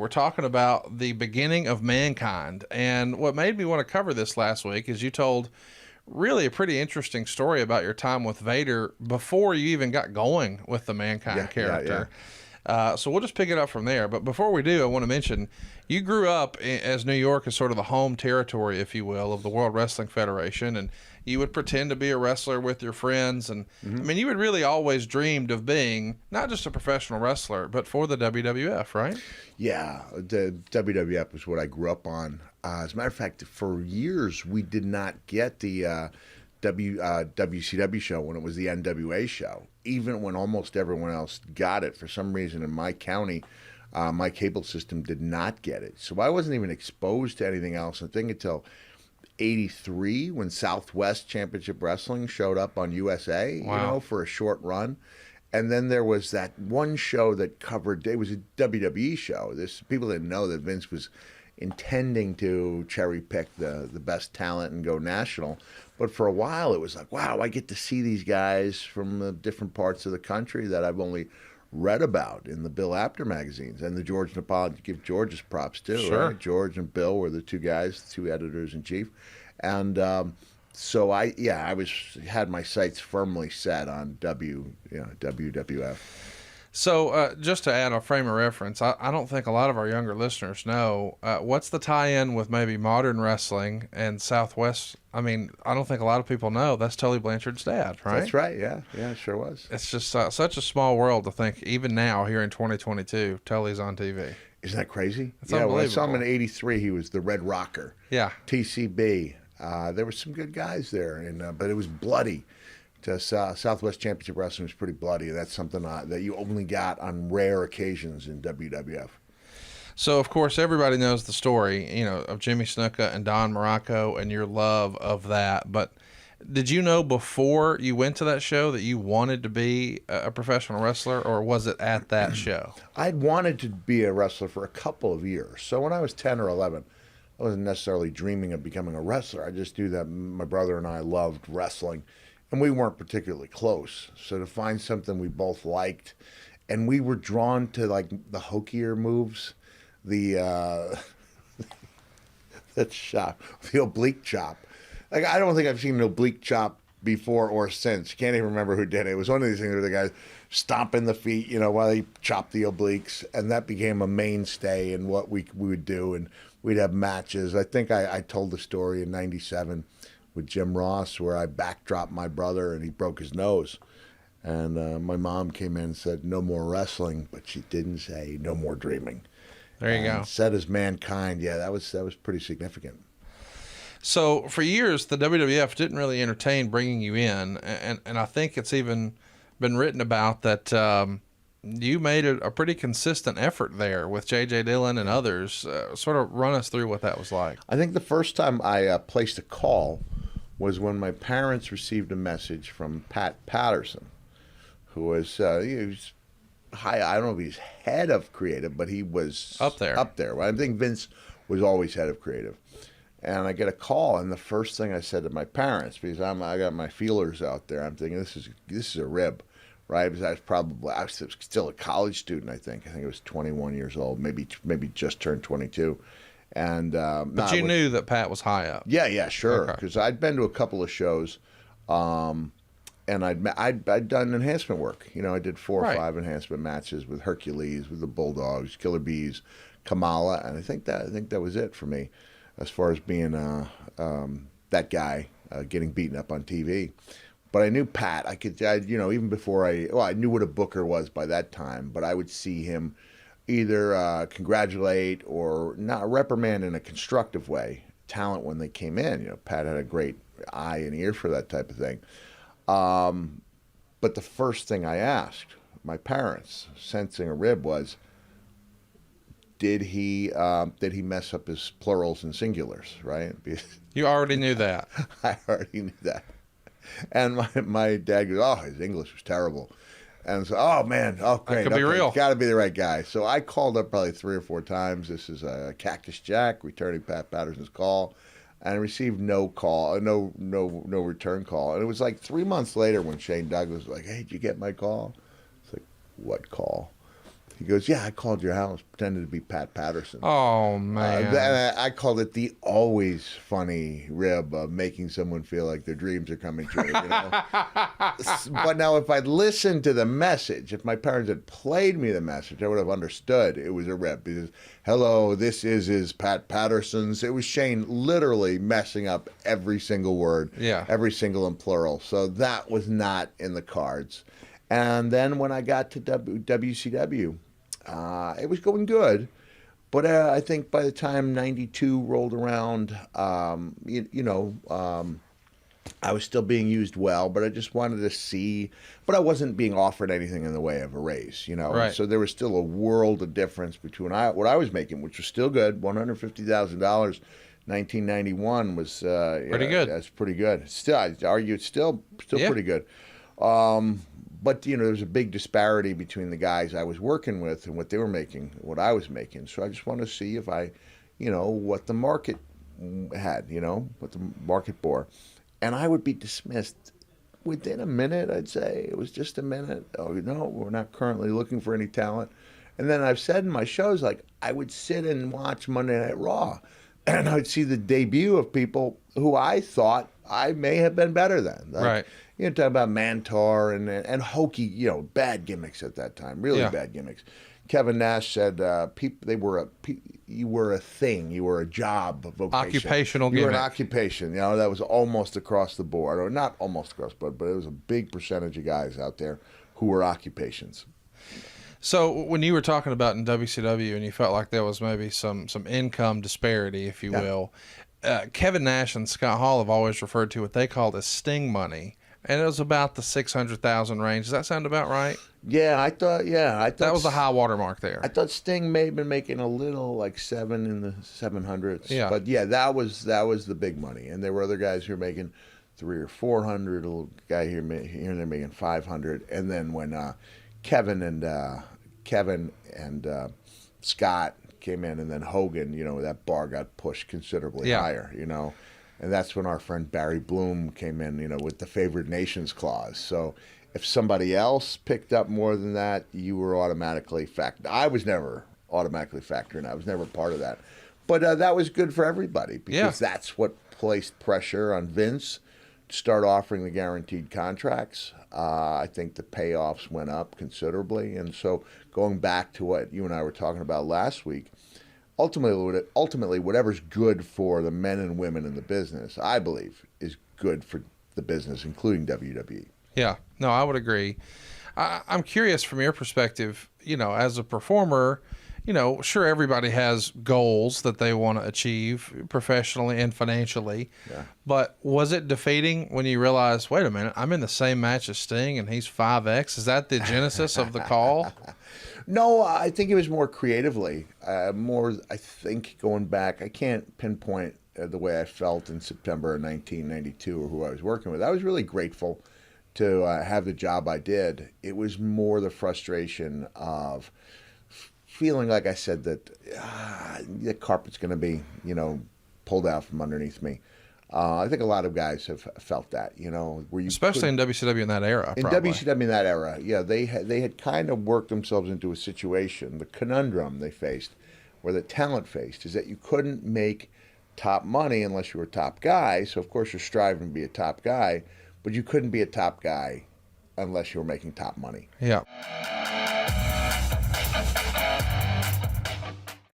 We're talking about the beginning of mankind. And what made me want to cover this last week is you told really a pretty interesting story about your time with Vader before you even got going with the mankind character. So we'll just pick it up from there. But before we do, I want to mention you grew up as New York as sort of the home territory, if you will, of the World Wrestling Federation, and you would pretend to be a wrestler with your friends. And I mean, you had really always dreamed of being not just a professional wrestler, but for the WWF, right? Yeah, the WWF was what I grew up on. As a matter of fact, for years we did not get the WCW show when it was the NWA show. Even when almost everyone else got it, for some reason in my county, my cable system did not get it. So I wasn't even exposed to anything else. I think until '83 when Southwest Championship Wrestling showed up on USA, for a short run. And then there was that one show that covered, it was a WWE show. People didn't know that Vince was intending to cherry pick the best talent and go national. But for a while, it was like, wow, I get to see these guys from the different parts of the country that I've only read about in the Bill Apter magazines. And the George Napolitan, give George his props too. Sure. Right? George and Bill were the two guys, the two editors-in-chief. And so I had my sights firmly set on WWF. So just to add a frame of reference, I don't think a lot of our younger listeners know what's the tie-in with maybe modern wrestling and Southwest. I mean, I don't think a lot of people know that's Tully Blanchard's dad, right? That's right, yeah, it sure was. It's just such a small world to think, even now, here in 2022, Tully's on TV. Isn't that crazy? It's When I saw him unbelievable. in '83, he was the Red Rocker. Yeah. TCB. There were some good guys there, but it was bloody. Southwest Championship Wrestling was pretty bloody. That's something that you only got on rare occasions in WWF. So, of course, everybody knows the story, of Jimmy Snuka and Don Morocco and your love of that. But did you know before you went to that show that you wanted to be a professional wrestler, or was it at that show? I'd wanted to be a wrestler for a couple of years. So when I was 10 or 11, I wasn't necessarily dreaming of becoming a wrestler. I just knew that my brother and I loved wrestling, and we weren't particularly close. So to find something we both liked, and we were drawn to like the hokier moves, the chop, the oblique chop. Like, I don't think I've seen an oblique chop before or since. Can't even remember who did it. It was one of these things where the guys stomping the feet, while they chopped the obliques, and that became a mainstay in what we would do, and we'd have matches. I think I told the story in '97 with Jim Ross where I backdropped my brother and he broke his nose. And my mom came in and said, no more wrestling, but she didn't say no more dreaming. There you go. Said as mankind, yeah, that was pretty significant. So for years, the WWF didn't really entertain bringing you in, and I think it's even been written about that you made a pretty consistent effort there with J.J. Dillon and others. Sort of run us through what that was like. I think the first time I placed a call was when my parents received a message from Pat Patterson, who was he was high. I don't know if he's head of creative, but he was up there. I think Vince was always head of creative. And I get a call, and the first thing I said to my parents, because I got my feelers out there, I'm thinking this is a rib, right? Because I was still a college student. I think I was 21 years old, maybe just turned 22. And but you knew that Pat was high up. Yeah, sure. Because I'd been to a couple of shows, and I'd done enhancement work. I did 4 or 5 enhancement matches with Hercules, with the Bulldogs, Killer Bees, Kamala, and I think that was it for me, as far as being that guy getting beaten up on TV. But I knew Pat. Even before I knew what a booker was by that time, but I would see him either congratulate or not reprimand in a constructive way talent when they came in. Pat had a great eye and ear for that type of thing. But the first thing I asked my parents, sensing a rib, was, did he mess up his plurals and singulars, right? You already knew that. I already knew that. And my dad goes, oh, his English was terrible. And so, oh, man, great. That could be real. Got to be the right guy. So I called up probably 3 or 4 times. This is Cactus Jack returning Pat Patterson's call. And I received no call, no return call. And it was like 3 months later when Shane Douglas was like, hey, did you get my call? It's like, what call? He goes, yeah, I called your house, pretended to be Pat Patterson. Oh man. I called it the always funny rib of making someone feel like their dreams are coming true. But now, if I'd listened to the message, if my parents had played me the message, I would have understood it was a rib. Because, hello, this is Pat Patterson's. It was Shane literally messing up every single word, every single in plural. So that was not in the cards. And then when I got to WCW, it was going good. But I think by the time 92 rolled around, I was still being used well, but I just wanted to see. But I wasn't being offered anything in the way of a raise, Right. So there was still a world of difference between what I was making, which was still good, $150,000. 1991 was Pretty good. That's pretty good. Still, I'd argue it's still pretty good. But, there was a big disparity between the guys I was working with and what they were making, what I was making. So I just wanted to see if what the market had, what the market bore. And I would be dismissed within a minute, I'd say. It was just a minute. Oh, no, we're not currently looking for any talent. And then I've said in my shows, like, I would sit and watch Monday Night Raw, and I'd see the debut of people who I thought I may have been better than. Like, Right. Talking about Mantar and hokey, bad gimmicks at that time, really bad gimmicks. Kevin Nash said, you were a thing, you were a job, vocation. Occupational You were an gimmick. occupation. That was almost across the board, or not almost across the board, but it was a big percentage of guys out there who were occupations. So when you were talking about in WCW and you felt like there was maybe some income disparity, if you will, Kevin Nash and Scott Hall have always referred to what they called as Sting money. And it was about the 600,000 range. Does that sound about right? Yeah, I thought That was the high water mark there. I thought Sting may have been making a little, like 7 in the 700s. Yeah. But yeah, that was the big money. And there were other guys who were making 300 or 400. A little guy here and there making 500. And then when Kevin and Scott came in, and then Hogan, that bar got pushed considerably higher, And that's when our friend Barry Bloom came in, with the favored nations clause. So if somebody else picked up more than that, you were automatically I was never automatically factoring. I was never part of that. But that was good for everybody, because that's what placed pressure on Vince to start offering the guaranteed contracts. I think the payoffs went up considerably. And so going back to what you and I were talking about last week, ultimately, whatever's good for the men and women in the business, I believe, is good for the business, including WWE. Yeah, no, I would agree. I'm curious from your perspective, as a performer, sure, everybody has goals that they want to achieve professionally and financially. Yeah. But was it defeating when you realized, wait a minute, I'm in the same match as Sting and he's 5X? Is that the genesis of the call? No, I think it was more creatively. I think going back, I can't pinpoint the way I felt in September of 1992 or who I was working with. I was really grateful to have the job I did. It was more the frustration of feeling, like I said, that the carpet's going to be, pulled out from underneath me. I think a lot of guys have felt that, where you Especially in WCW in that era. in probably. WCW in that era, they had kind of worked themselves into a situation. The conundrum they faced, or the talent faced, is that you couldn't make top money unless you were a top guy. So of course you're striving to be a top guy, but you couldn't be a top guy unless you were making top money. Yeah.